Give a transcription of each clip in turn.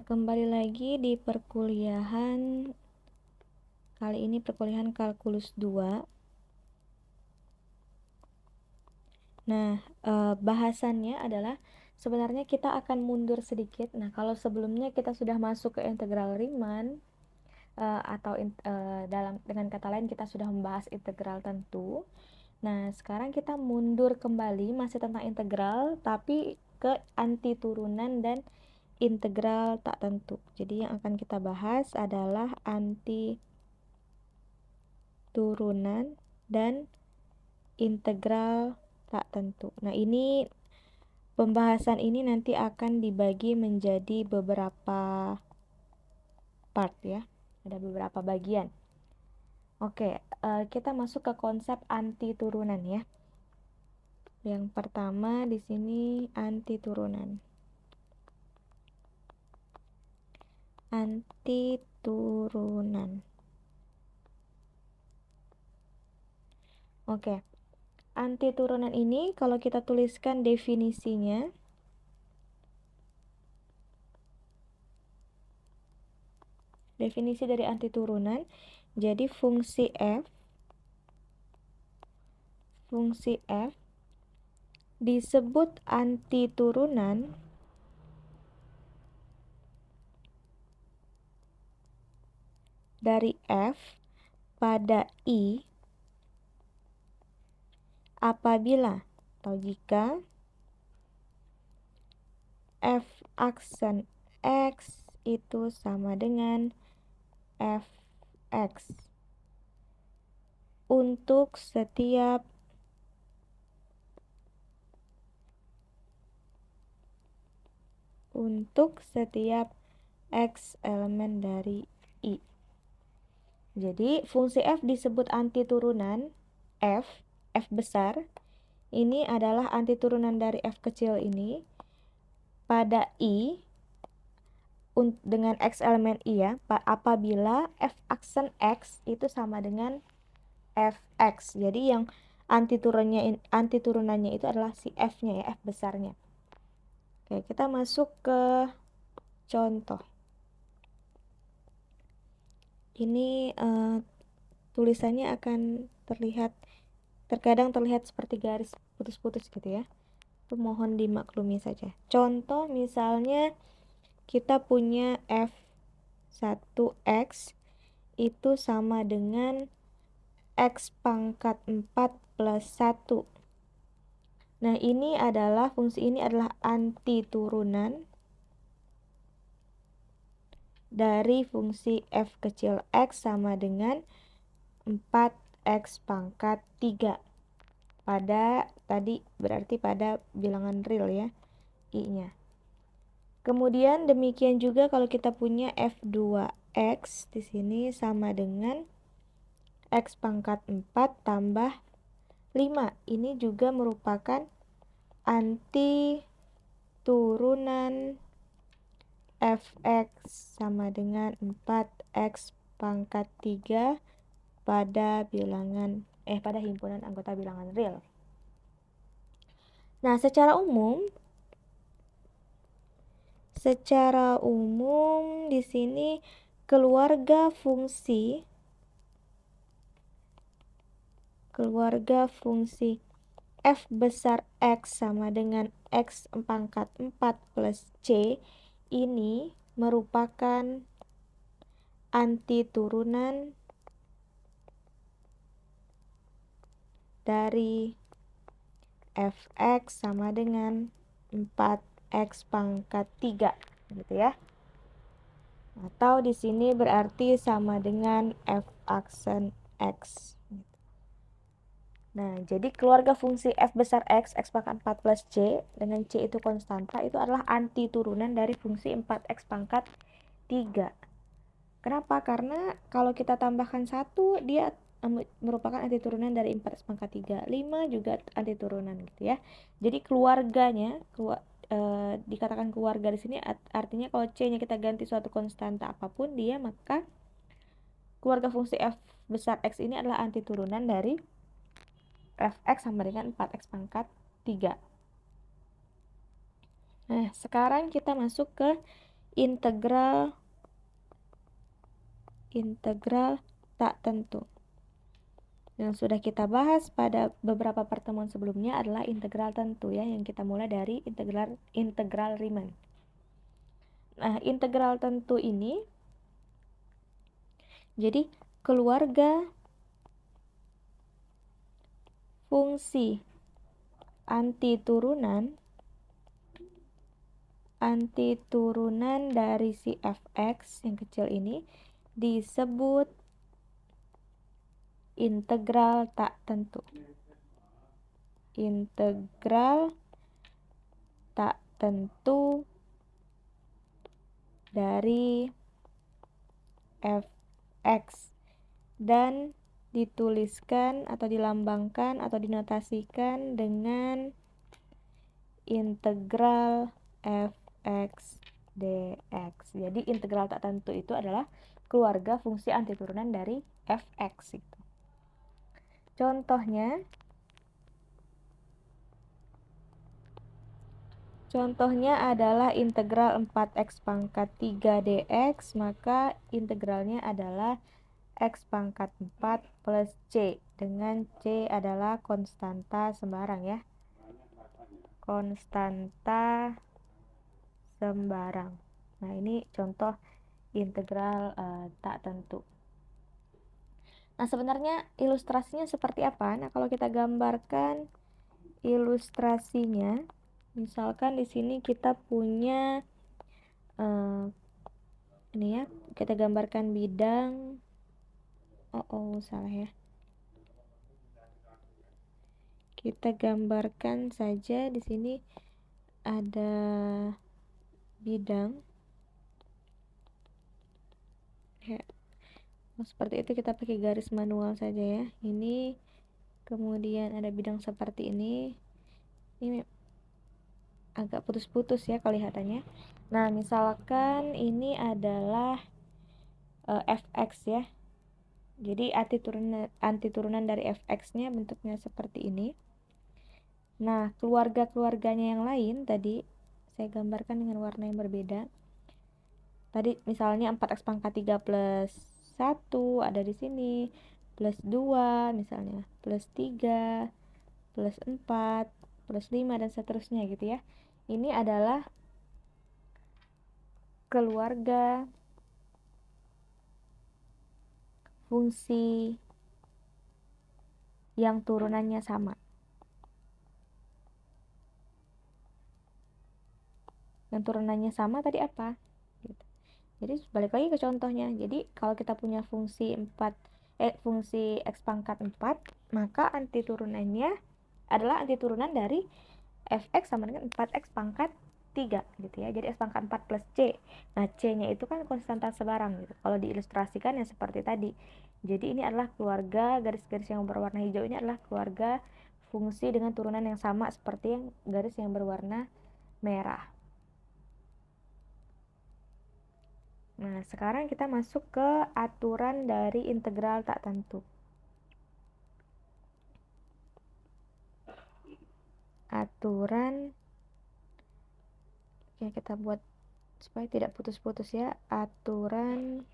Kembali lagi di perkuliahan, kali ini perkuliahan kalkulus 2. Nah, bahasannya adalah sebenarnya kita akan mundur sedikit. Nah, kalau sebelumnya kita sudah masuk ke integral Riemann, dengan kata lain kita sudah membahas integral tentu. Nah, sekarang kita mundur kembali masih tentang integral tapi ke anti turunan dan integral tak tentu. Jadi yang akan kita bahas adalah anti turunan dan integral tak tentu. Nah, pembahasan ini nanti akan dibagi menjadi beberapa part ya. Ada beberapa bagian. Oke, kita masuk ke konsep anti turunan ya. Yang pertama di sini anti turunan. Anti turunan. Oke. Anti turunan ini kalau kita tuliskan definisinya, definisi dari anti turunan, jadi fungsi f disebut anti turunan dari f pada i apabila atau jika f aksen x itu sama dengan fx untuk setiap x elemen dari i. Jadi fungsi f disebut anti turunan f besar. Ini adalah anti turunan dari f kecil ini pada i dengan x elemen i ya, apabila f aksen x itu sama dengan fx. Jadi yang anti turunannya itu adalah si f-nya ya, f besarnya. Oke, kita masuk ke contoh. Ini tulisannya akan terkadang terlihat seperti garis putus-putus gitu ya. Itu mohon dimaklumi saja. Contoh misalnya kita punya f1x itu sama dengan x pangkat 4 plus 1. Nah, fungsi ini adalah anti turunan dari fungsi f kecil x sama dengan 4x pangkat 3. Berarti pada bilangan real ya, i-nya. Kemudian demikian juga kalau kita punya f2x di sini sama dengan x pangkat 4 tambah 5. Ini juga merupakan anti turunan fx sama dengan 4x pangkat 3 pada himpunan anggota bilangan real. Nah, secara umum di sini keluarga fungsi f besar x sama dengan x pangkat 4 plus c ini merupakan anti turunan dari fx sama dengan 4x pangkat 3 gitu ya. Atau di sini berarti sama dengan f aksen x. Nah, jadi keluarga fungsi f besar x pangkat 4 plus c, dengan c itu konstanta, itu adalah anti turunan dari fungsi 4x pangkat 3. Kenapa? Karena kalau kita tambahkan 1, dia merupakan anti turunan dari 4x pangkat 3. 5 juga anti turunan gitu ya. Jadi keluarganya, dikatakan keluarga di sini artinya kalau c-nya kita ganti suatu konstanta apapun dia, maka keluarga fungsi f besar x ini adalah anti turunan dari fx sama dengan 4x pangkat 3. Nah, sekarang kita masuk ke integral tak tentu. Yang sudah kita bahas pada beberapa pertemuan sebelumnya adalah integral tentu ya, yang kita mulai dari integral Riemann. Nah, integral tentu ini jadi keluarga fungsi antiturunan dari si fx yang kecil ini disebut integral tak tentu. Integral tak tentu dari fx dan dituliskan atau dilambangkan atau dinotasikan dengan integral fx dx. Jadi integral tak tentu itu adalah keluarga fungsi antiturunan dari fx itu. Contohnya adalah integral 4x pangkat 3 dx, maka integralnya adalah x pangkat 4 plus c, dengan c adalah konstanta sembarang ya. Konstanta sembarang. Nah, ini contoh integral tak tentu. Nah, sebenarnya ilustrasinya seperti apa? Nah, kalau kita gambarkan ilustrasinya, misalkan di sini kita punya ini ya, kita gambarkan bidang. Salah ya. Kita gambarkan saja di sini ada bidang. Ya. Seperti itu, kita pakai garis manual saja ya. Ini kemudian ada bidang seperti ini. Ini agak putus-putus ya kelihatannya. Nah, misalkan ini adalah fx ya. Jadi antiturunan dari fx-nya bentuknya seperti ini. Nah, keluarga-keluarganya yang lain tadi saya gambarkan dengan warna yang berbeda. Tadi misalnya 4x pangkat 3 plus 1 ada di sini, plus 2 misalnya, plus 3, plus 4, plus 5 dan seterusnya gitu ya. Ini adalah keluarga fungsi yang turunannya sama. Yang turunannya sama tadi apa? Gitu. Jadi balik lagi ke contohnya. Jadi kalau kita punya fungsi fungsi x pangkat 4, maka antiturunannya adalah antiturunan dari fx sama dengan 4x pangkat 3 gitu ya. Jadi x pangkat 4 plus c. Nah, c-nya itu kan konstanta sebarang gitu. Kalau diilustrasikan ya seperti tadi. Jadi ini adalah keluarga, garis-garis yang berwarna hijau ini adalah keluarga fungsi dengan turunan yang sama seperti yang garis yang berwarna merah. Nah, sekarang kita masuk ke aturan dari integral tak tentu. Aturan, ya kita buat supaya tidak putus-putus ya. Aturan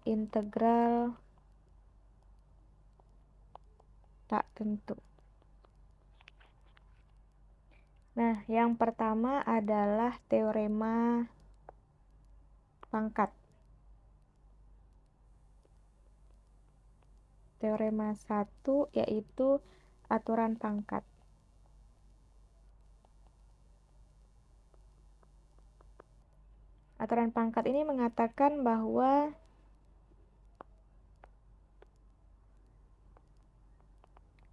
integral tak tentu. Nah, yang pertama adalah teorema pangkat. Teorema 1 yaitu aturan pangkat. Aturan pangkat ini mengatakan bahwa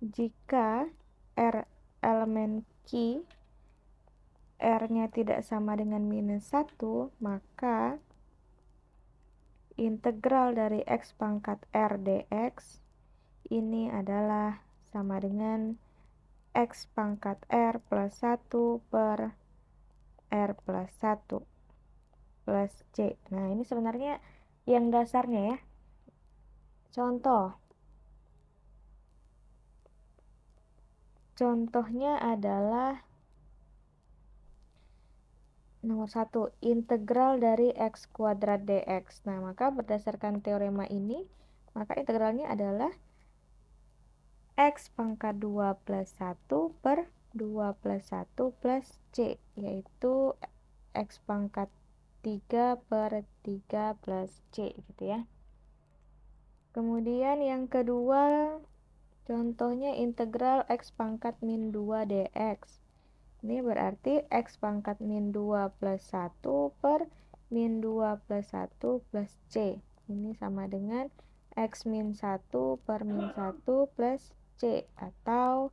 jika R elemen Q R-nya tidak sama dengan minus 1, maka integral dari x pangkat R dx ini adalah sama dengan x pangkat R plus 1 per R plus 1 plus C. Nah, ini sebenarnya yang dasarnya ya. Contohnya adalah Nomor 1, integral dari x kuadrat dx. Nah, maka berdasarkan teorema ini, maka integralnya adalah x pangkat 2 plus 1 per 2 plus 1 plus c, yaitu x pangkat 3 per 3 plus c, gitu ya. Kemudian yang kedua, contohnya integral x pangkat min 2 dx. Ini berarti x pangkat min 2 plus 1 per min 2 plus 1 plus c. Ini sama dengan x min 1 per min 1 plus c. Atau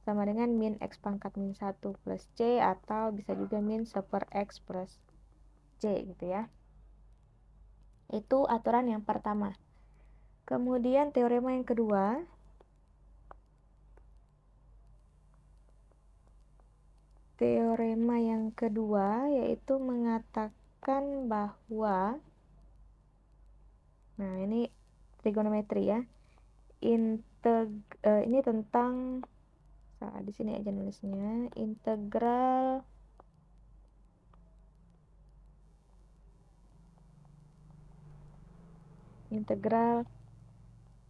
sama dengan min x pangkat min 1 plus c. Atau bisa juga min 1 per x plus c, gitu ya. Itu aturan yang pertama. Kemudian teorema yang kedua. Teorema yang kedua yaitu mengatakan bahwa, nah ini trigonometri ya, ini tentang, di sini aja nulisnya, integral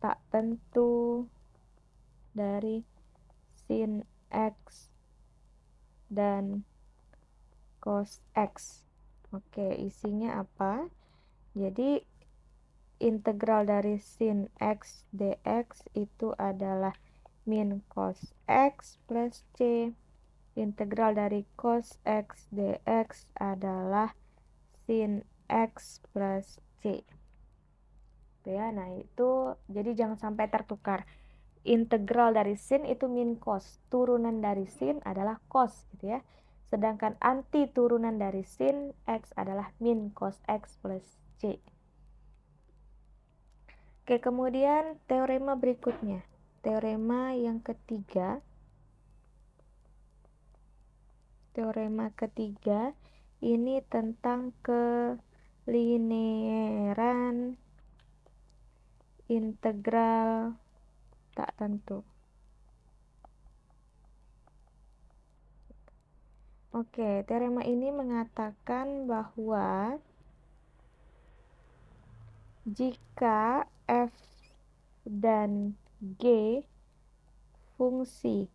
tak tentu dari sin x dan cos x. Oke, isinya apa? Jadi integral dari sin x dx itu adalah min cos x plus c. Integral dari cos x dx adalah sin x plus c. Ya, nah itu jadi jangan sampai tertukar. Integral dari sin itu min cos, turunan dari sin adalah cos, gitu ya. Sedangkan anti turunan dari sin x adalah min cos x plus c. Oke, kemudian teorema berikutnya. Teorema yang ketiga. Teorema ketiga ini tentang kelinearan integral tak tentu. Oke, teorema ini mengatakan bahwa jika f dan g fungsi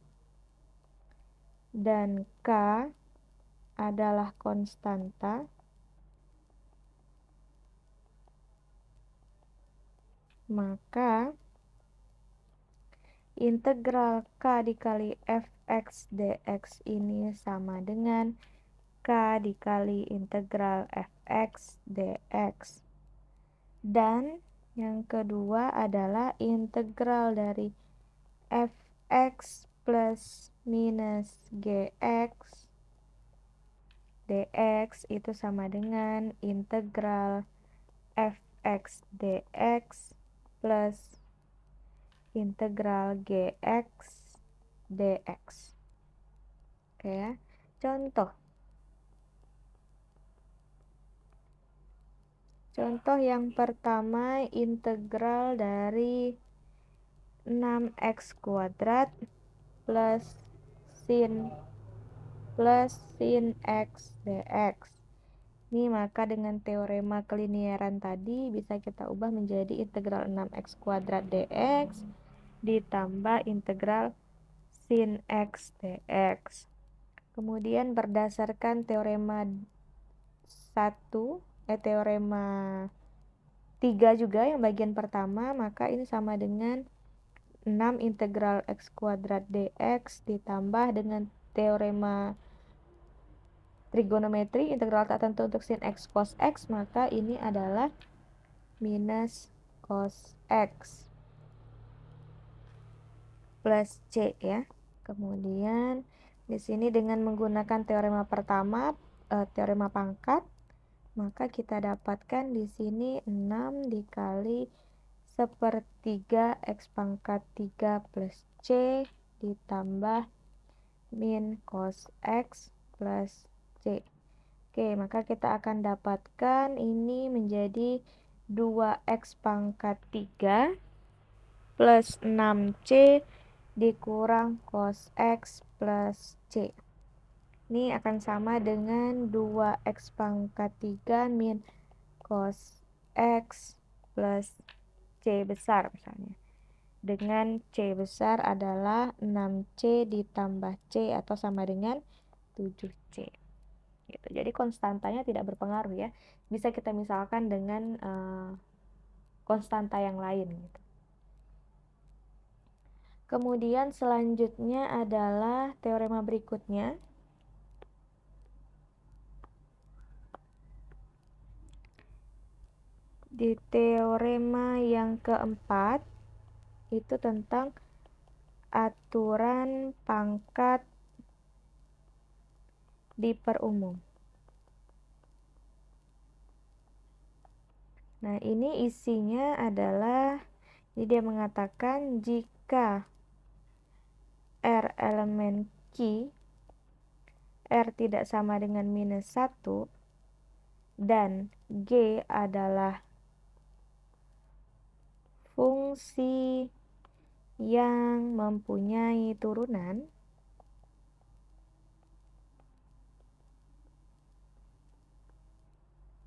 dan k adalah konstanta, maka integral k dikali fx dx ini sama dengan k dikali integral fx dx. Dan yang kedua adalah integral dari fx plus minus gx dx itu sama dengan integral fx dx plus integral gx dx. Oke ya. Contoh yang pertama, integral dari 6x kuadrat plus sin x dx. Ini maka dengan teorema kelinearan tadi bisa kita ubah menjadi integral 6x kuadrat dx ditambah integral sin x dx. Kemudian berdasarkan teorema 3 juga yang bagian pertama, maka ini sama dengan 6 integral x kuadrat dx ditambah dengan teorema trigonometri integral tak tentu untuk sin x cos x, maka ini adalah minus cos x plus c ya. Kemudian di sini dengan menggunakan teorema pertama, teorema pangkat, maka kita dapatkan di sini 6 dikali 1/3 x pangkat 3 plus c ditambah min cos x plus c. Oke, maka kita akan dapatkan ini menjadi 2x pangkat 3 plus 6c dikurang cos x plus c. Ini akan sama dengan 2x pangkat 3 min cos x plus C besar misalnya. Dengan C besar adalah 6C ditambah C atau sama dengan 7C. Gitu. Jadi konstantanya tidak berpengaruh ya. Bisa kita misalkan dengan konstanta yang lain gitu. Kemudian selanjutnya adalah teorema berikutnya. Di teorema yang keempat itu tentang aturan pangkat diperumum. Nah, ini isinya adalah, jadi dia mengatakan jika R elemen Q, R tidak sama dengan minus 1, dan G adalah fungsi yang mempunyai turunan,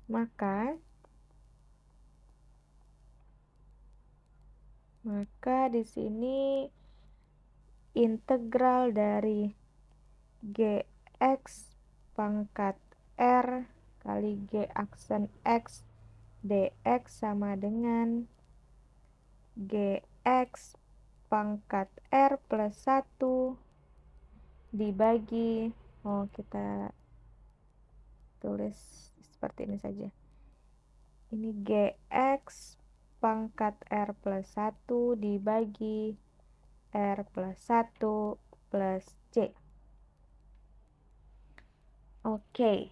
maka di sini integral dari Gx pangkat R kali G aksen X dx sama dengan Gx pangkat R plus 1 dibagi, kita tulis seperti ini saja. Ini Gx pangkat R plus 1 dibagi R plus 1 plus C. Oke.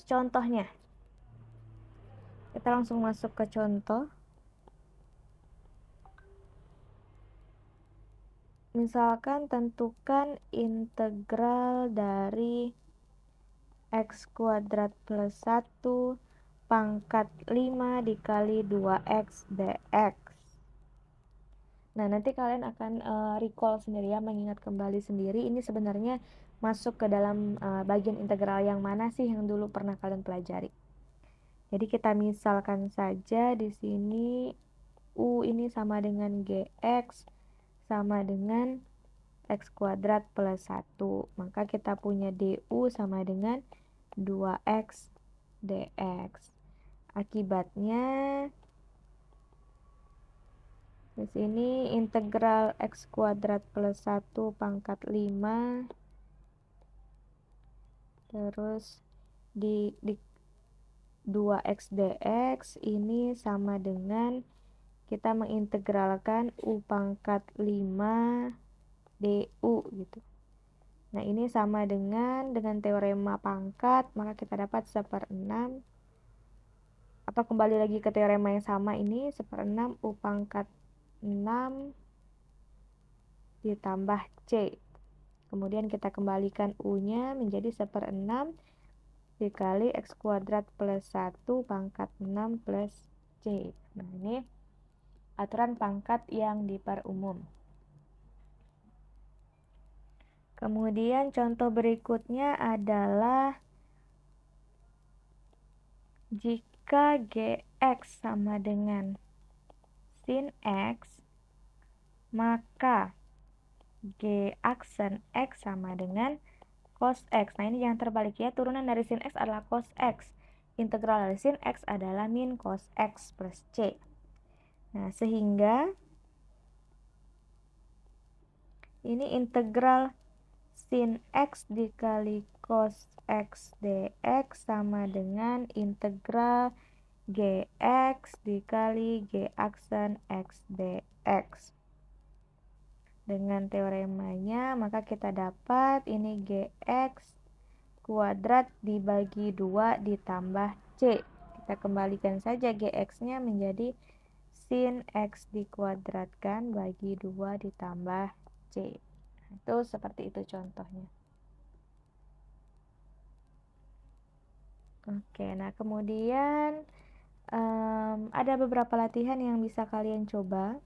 Contohnya. Kita langsung masuk ke contoh. Misalkan tentukan integral dari x kuadrat plus 1 pangkat 5 dikali 2x dx. Nah, nanti kalian akan recall sendiri ya, mengingat kembali sendiri ini sebenarnya masuk ke dalam bagian integral yang mana sih yang dulu pernah kalian pelajari. Jadi kita misalkan saja di sini U ini sama dengan Gx sama dengan x kuadrat plus 1. Maka kita punya du sama dengan 2x dx. Akibatnya di sini integral x kuadrat plus 1 pangkat 5 terus di 2x dx ini sama dengan kita mengintegralkan u pangkat 5 du gitu. Nah, ini sama dengan teorema pangkat, maka kita dapat 1/6 atau kembali lagi ke teorema yang sama ini, 1/6 u pangkat 6 ditambah C. Kemudian kita kembalikan U-nya menjadi 1/6 dikali X kuadrat plus 1 pangkat 6 plus C. Nah, ini aturan pangkat yang diperumum. Kemudian contoh berikutnya adalah jika Gx sama dengan sin X, maka G aksen X sama dengan cos X. Nah, ini jangan terbalik ya, turunan dari sin X adalah cos X. Integral dari sin X adalah min cos X plus C. Nah, sehingga ini integral sin X dikali cos X dx sama dengan integral Gx dikali G aksen X dx. Dengan teoremanya, maka kita dapat ini Gx kuadrat dibagi 2 ditambah C. Kita kembalikan saja Gx-nya menjadi sin X dikuadratkan bagi 2 ditambah C. Itu seperti itu contohnya. Oke, nah kemudian ada beberapa latihan yang bisa kalian coba.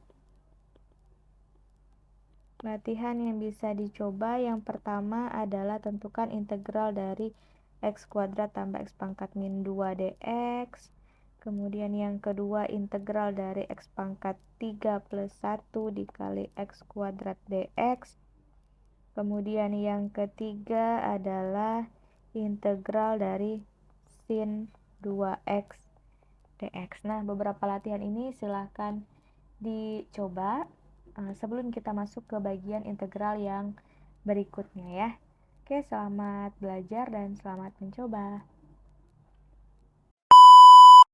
Latihan yang bisa dicoba yang pertama adalah tentukan integral dari x kuadrat tambah x pangkat min 2 dx. Kemudian yang kedua integral dari x pangkat 3 plus 1 dikali x kuadrat dx. Kemudian yang ketiga adalah integral dari sin 2x dx. Nah, beberapa latihan ini silahkan dicoba sebelum kita masuk ke bagian integral yang berikutnya ya. Oke, selamat belajar dan selamat mencoba.